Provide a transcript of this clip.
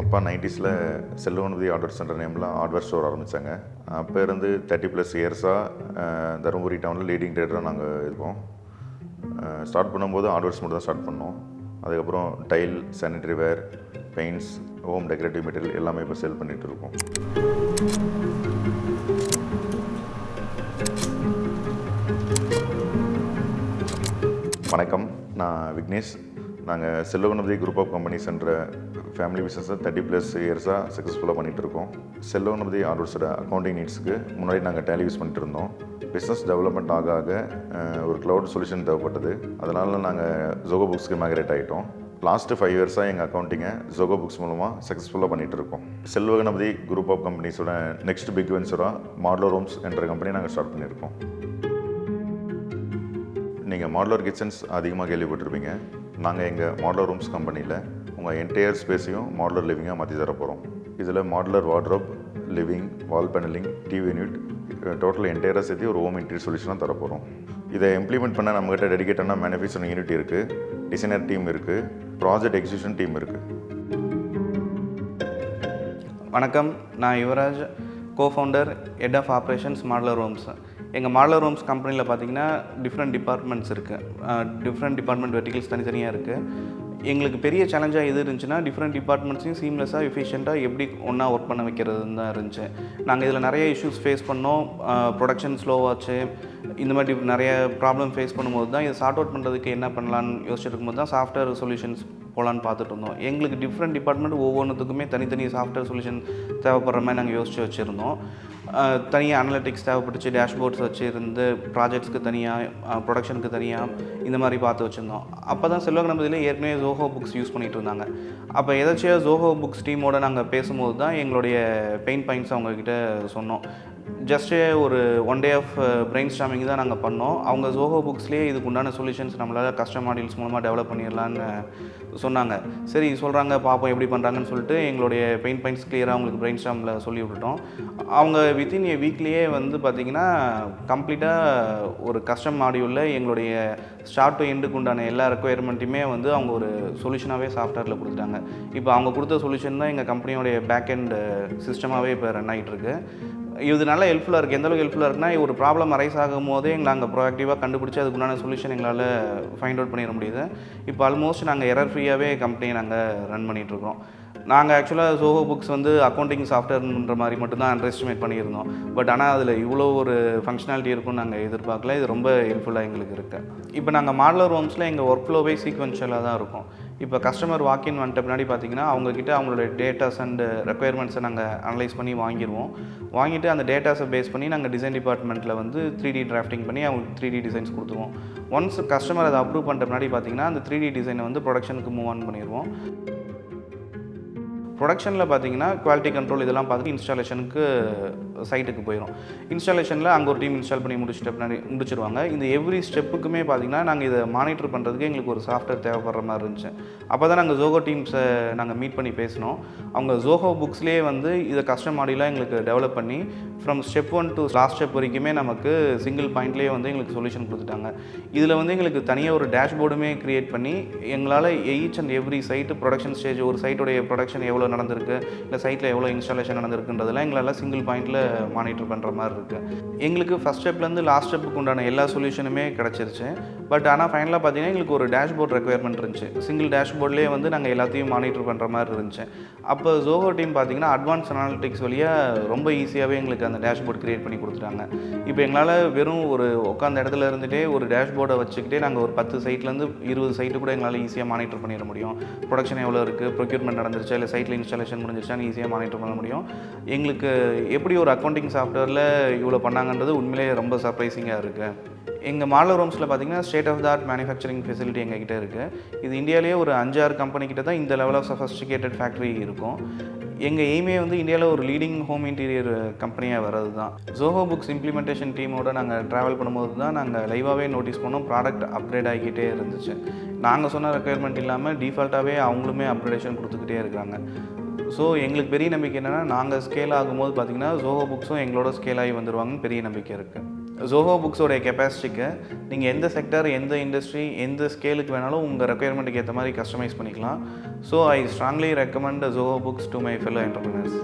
அப்பா 90s Selvaganapathi hardware centre நேமில் hardware store ஆரம்பித்தாங்க. அப்போ இருந்து 30+ இயர்ஸாக தருமபுரி டவுனில் லீடிங் ட்ரேடராக நாங்கள் இருக்கோம். ஸ்டார்ட் பண்ணும்போது ஹார்ட்வேர்ஸ் மட்டும் தான் ஸ்டார்ட் பண்ணோம். அதுக்கப்புறம் tile, sanitary ware, paints, home decorative material எல்லாமே இப்போ சேல் பண்ணிகிட்டு இருக்கோம். வணக்கம், நான் விக்னேஷ். நாங்கள் செல்வகணபதி குரூப் ஆஃப் கம்பெனிஸ் என்ற ஃபேமிலி பிஸ்னஸை 30+ இயர்ஸாக சக்ஸஸ்ஃபுல்லாக பண்ணிகிட்ருக்கோம். செல்வகணபதி ஹார்ட்வேர்ஸோட அக்கௌண்டிங் நீட்ஸ்க்கு முன்னாடி நாங்கள் டேலி யூஸ் பண்ணிட்டு இருந்தோம். பிஸ்னஸ் டெவலப்மெண்ட் ஆக ஒரு க்ளவுட் சொல்யூஷன் தேவைப்பட்டது. அதனால் நாங்கள் ஜோகோ புக்ஸ்க்கு மைக்ரேட் ஆகிட்டோம். லாஸ்ட்டு 5 இயர்ஸாக எங்கள் அக்கௌண்டிங்கை ஜோகோ புக்ஸ் மூலமாக சக்ஸஸ்ஃபுல்லாக பண்ணிகிட்ருக்கோம். செல்வகணபதி குரூப் ஆஃப் கம்பெனிஸோட நெக்ஸ்ட் பிக் வென்ச்சராக மாடலர் ஹோம்ஸ் என்ற கம்பெனி நாங்கள் ஸ்டார்ட் பண்ணியிருக்கோம். நீங்கள் மாடலர் கிச்சன்ஸ் அதிகமாக கேள்விப்பட்டிருப்பீங்க. நாங்கள் எங்கள் மாடலர் ரூம்ஸ் கம்பெனியில் உங்கள் என்டையர் ஸ்பேஸையும் மாடலர் லிவிங்காக மாற்றி தர போகிறோம். இதில் Modular wardrobe, living, wall panelling, TV unit, total என்டையராக சேர்த்து ஒரு ஹோம் இன்டீரியர் சொல்யூஷனாக தர போகிறோம். இதை இம்ப்ளிமெண்ட் பண்ண நம்மகிட்ட டெடிகேட்டான மேனுஃபேக்சரிங் யூனிட் இருக்குது, டிசைனர் டீம் இருக்குது, ப்ராஜெக்ட் எக்ஸிக்யூஷன் டீம் இருக்குது. வணக்கம், நான் Yuvaraj, cofounder, head of operations, Modular Homes. எங்கள் மாடலர் ஹோம்ஸ் கம்பெனியில் பார்த்திங்கன்னா டிஃப்ரெண்ட் டிபார்ட்மெண்ட்ஸ் இருக்குது. டிஃப்ரெண்ட் டிபார்ட்மெண்ட் வெர்டிகல்ஸ் தனித்தனியாக இருக்குது. எங்களுக்கு பெரிய சேலஞ்சாக எது இருந்துச்சுன்னா, டிஃப்ரெண்ட் டிபார்ட்மெண்ட்ஸையும் சீம்லெஸ்ஸாக எஃபிஷியண்ட்டாக எப்படி ஒன்றா ஒர்க் பண்ண வைக்கிறதுன்னு தான் இருந்துச்சு. நாங்கள் இதில் நிறைய இஷ்யூஸ் ஃபேஸ் பண்ணோம். ப்ரொடக்ஷன் ஸ்லோவாச்சு. இந்த மாதிரி நிறைய ப்ராப்ளம் ஃபேஸ் பண்ணும்போது தான் இதை சார்ட் அவுட் பண்ணுறதுக்கு என்ன பண்ணலான்னு யோசிச்சுட்டு இருக்கும்போது தான் சாஃப்ட்வேர் சொல்யூஷன்ஸ் போகலான்னு பார்த்துட்டு இருந்தோம். எங்களுக்கு டிஃப்ரெண்ட் டிபார்ட்மெண்ட் ஒவ்வொன்றுத்துக்குமே தனித்தனி சாஃப்ட்வேர் சொல்யூஷன் தேவைப்படுற மாதிரி நாங்கள் யோசித்து வச்சுருந்தோம். தனியாக அனலிட்டிக்ஸ் தேவைப்பட்டுச்சு, டேஷ்போர்ட்ஸ் வச்சுருந்து, ப்ராஜெக்ட்ஸ்க்கு தனியாக, ப்ரொடக்ஷனுக்கு தனியாக, இந்த மாதிரி பார்த்து வச்சுருந்தோம். அப்போ தான் செல்வகணபதியில் ஏற்கனவே ஜோஹோ புக்ஸ் யூஸ் பண்ணிகிட்டு இருந்தாங்க. அப்போ எதாச்சியாக ஜோஹோ புக்ஸ் டீமோட நாங்கள் பேசும்போது தான் எங்களுடைய பெயின் பாயிண்ட்ஸ் அவங்கக்கிட்ட சொன்னோம். ஜஸ்ட்டு ஒரு 1 day ஆஃப் பிரெயின் ஸ்டார்மிங் தான் நாங்கள் பண்ணோம். அவங்க ஜோஹோ புக்ஸ்லேயே இதுக்கு உண்டான சொல்யூஷன்ஸ் நம்மளால் கஸ்டம் மாடியூல்ஸ் மூலமாக டெவலப் பண்ணிடலான்னு சொன்னாங்க. சரி சொல்கிறாங்க, பார்ப்போம் எப்படி பண்ணுறாங்கன்னு சொல்லிட்டு எங்களுடைய பெயின் பாயிண்ட்ஸ் கிளியராக அவங்களுக்கு பிரெயின் ஸ்டார்மில் சொல்லி விட்டுட்டோம். அவங்க வித்தின் ஏ வீக்லேயே வந்து பார்த்திங்கன்னா கம்ப்ளீட்டாக ஒரு கஸ்டம் மாடியூலில் எங்களுடைய ஸ்டார்ட் டு எண்டுக்கு உண்டான எல்லா ரெக்குயர்மெண்ட்டையுமே வந்து அவங்க ஒரு சொல்யூஷனாகவே சாஃப்ட்வேரில் கொடுத்துட்டாங்க. இப்போ அவங்க கொடுத்த சொல்யூஷன் தான் எங்கள் கம்பெனியோடைய பேக் அண்ட் சிஸ்டமாகவே இப்போ ரன் ஆகிட்டுருக்கு. இது நல்லா ஹெல்ப்ஃபுல்லாக இருக்குது. எந்தளவுக்கு ஹெல்ப்ஃபுல்லாக இருக்குன்னா, ஒரு ப்ராப்ளம் அரைஸ் ஆகும் போதே நாங்கள் ப்ரோஆக்டிவாக கண்டுபிடிச்சி அதுக்குண்டான சொல்யூஷன் எங்களால் ஃபைண்ட் அவுட் பண்ணிட முடியுது. இப்போ ஆல்மோஸ்ட் நாங்கள் எரர் ஃப்ரீயாகவே கம்பெனியை நாங்கள் ரன் பண்ணிகிட்ருக்கோம். நாங்கள் ஆக்சுவலாக ஜோஹோ புக்ஸ் வந்து அக்கௌண்டிங் சாஃப்ட்வேர்ன்ற மாதிரி மட்டும்தான் அண்டர் எஸ்டிமேட் பண்ணியிருந்தோம். பட் ஆனால் அதில் இவ்வளோ ஒரு ஃபங்க்ஷனாலிட்டி இருக்குன்னு நாங்கள் எதிர்பார்க்கல. இது ரொம்ப ஹெல்ப்ஃபுல்லாக எங்களுக்கு இருக்குது. இப்போ நாங்கள் மாடலர் ஹோம்ஸில் எங்கள் ஒர்க் ஃப்ளோவே சீக்வென்ஷியலாக தான் இருக்கும். இப்போ கஸ்டமர் வாக்கின் வந்துட்ட பின்னாடி பார்த்திங்கன்னா, அவங்கக்கிட்ட அவங்களோட டேட்டாஸ் அண்ட் ரெக்குயர்மெண்ட்ஸை நாங்கள் அனலைஸ் பண்ணி வாங்கிட்டு அந்த டேட்டாஸை பேஸ் பண்ணி நாங்கள் டிசைன் டிபார்ட்மெண்ட்டில் வந்து 3D டிராஃப்டிங் பண்ணி அவங்களுக்கு 3D டிசைன்ஸ் கொடுத்துருவோம். ஒன்ஸ் கஸ்டமர் அதை அப்ரூவ் பண்ணிட்ட பின்னாடி பார்த்திங்கன்னா, அந்த 3D டிசைனை வந்து ப்ரொடக்ஷனுக்கு மூவ் ஆன் பண்ணிடுவோம். ப்ரொடக்ஷனில் பார்த்திங்கன்னா குவாலிட்டி கண்ட்ரோல் இதெல்லாம் பார்த்துட்டு இன்ஸ்டாலேஷனுக்கு சைட்டுக்கு போயிடும். இன்ஸ்டாலேஷனில் அங்கே ஒரு டீம் இன்ஸ்டால் பண்ணி முடிச்சிருவாங்க. இந்த எவ்ரி ஸ்டெப்புக்குமே பார்த்திங்கன்னா நாங்கள் இதை மானிட்டர் பண்ணுறதுக்கு எங்களுக்கு ஒரு சாஃப்ட்வேர் தேவைப்படுற மாதிரி இருந்துச்சு. அப்போ தான் நாங்கள் ஜோஹோ டீம்ஸை நாங்கள் மீட் பண்ணி பேசினோம். அவங்க ஜோஹோ புக்ஸ்லேயே வந்து இதை கஸ்டம் மாடியூலாக எங்களுக்கு டெவலப் பண்ணி from step 1 to last step வரைக்குமே நமக்கு சிங்கிள் பாயிண்ட்லேயே வந்து எங்களுக்கு சொல்யூஷன் கொடுத்துட்டாங்க. இதில் வந்து எங்களுக்கு தனியாக ஒரு டேஷ்போர்டுமே க்ரியேட் பண்ணி எங்களால் each and every site production stage, ஒரு சைட்டுடைய ப்ரொடக்ஷன் எவ்வளோ நடந்திருக்கு, இல்லை சைட்டில் எவ்வளோ இன்ஸ்டாலேஷன் நடந்திருக்குன்றதெல்லாம் எங்களால் சிங்கிள் பாயிண்டில் மானிட்டர் பண்ணுற மாதிரி இருக்குது. எங்களுக்கு ஃபஸ்ட் ஸ்டெப்லேருந்து லாஸ்ட் ஸ்டெப்புக்கு உண்டான எல்லா சொல்யூஷனுமே கிடச்சிருச்சு. பட் ஆனால் ஃபைனலாக பார்த்தீங்கன்னா எங்களுக்கு ஒரு டேஷ்போர்ட் ரெக்குயர்மெண்ட் இருந்துச்சு. சிங்கிள் டேஷ்போர்ட்லேயே வந்து நாங்கள் எல்லாத்தையும் மானிட்டர் பண்ணுற மாதிரி இருந்துச்சு. அப்போ ஜோஹோ டீம் பார்த்திங்கன்னா அட்வான்ஸ் அனாலிட்டிக்ஸ் வழியாக ரொம்ப ஈஸியாகவே எங்களுக்கு அந்த டேஷ்போர்ட் க்ரியேட் பண்ணி கொடுத்துட்டாங்க. இப்போ எங்களால் வெறும் ஒரு உட்காந்த இடத்துல இருந்துகிட்டே ஒரு டேஷ்போர்டை வச்சுக்கிட்டே நாங்கள் ஒரு 10 சைட்லேருந்து 20 சைட்டு கூட எங்களால் ஈஸியாக மானிட்டர் பண்ணிட முடியும். ப்ரொடக்ஷன் எவ்வளோ இருக்குது, ப்ரொக்யூர்மெண்ட் நடந்துருச்சா, இல்லை சைட்டில் இன்ஸ்டாலேஷன் முடிஞ்சிருச்சான்னு ஈஸியாக மானிட்டர் பண்ண முடியும். எங்களுக்கு எப்படி ஒரு அக்கௌண்டிங் சாஃப்ட்வேரில் இவ்வளோ பண்ணாங்கன்றது உண்மையிலேயே ரொம்ப சர்ப்ரைசிங்காக இருக்குது. எங்கள் மாடலர் ஹோம்ஸில் பார்த்திங்கன்னா state of the art manufacturing facility எங்ககிட்ட இருக்குது. இது இந்தியாவிலேயே ஒரு 5-6 கம்பெனிக்கிட்ட தான் இந்த லெவல் ஆஃப் சஃபஸ்டிகேட்டட் ஃபேக்ட்ரி இருக்கும். எங்கள் எய்மே வந்து இந்தியாவில் ஒரு லீடிங் ஹோம் இன்டீரியர் கம்பெனியாக வர்றது தான். ஜோஹோ புக்ஸ் இம்ப்ளிமெண்டேஷன் டீமோட நாங்கள் ட்ராவல் பண்ணும்போது தான் நாங்கள் லைவாகவே நோட்டீஸ் பண்ணோம், ப்ராடக்ட் அப்கிரேட் ஆகிக்கிட்டே இருந்துச்சு. நாங்கள் சொன்ன ரெக்குயர்மெண்ட் இல்லாமல் டிஃபால்ட்டாகவே அவங்களுமே அப்கிரேடேஷன் கொடுத்துக்கிட்டே இருக்காங்க. ஸோ எங்களுக்கு பெரிய நம்பிக்கை என்னென்னா, நாங்கள் ஸ்கேல் ஆகும்போது பார்த்திங்கன்னா ஜோஹோ புக்ஸும் எங்களோட ஸ்கேல் ஆகி வந்துடுவாங்கன்னு பெரிய நம்பிக்கை இருக்குது. ஜோஹோ புக்ஸோடைய கெப்பாசிட்டிக்கு நீங்கள் எந்த செக்டர், எந்த இண்டஸ்ட்ரி, எந்த ஸ்கேலுக்கு வேணாலும் உங்கள் ரெக்குயர்மெண்ட்டுக்கு ஏற்ற மாதிரி கஸ்டமைஸ் பண்ணிக்கலாம். So I strongly recommend Zoho books to my fellow entrepreneurs.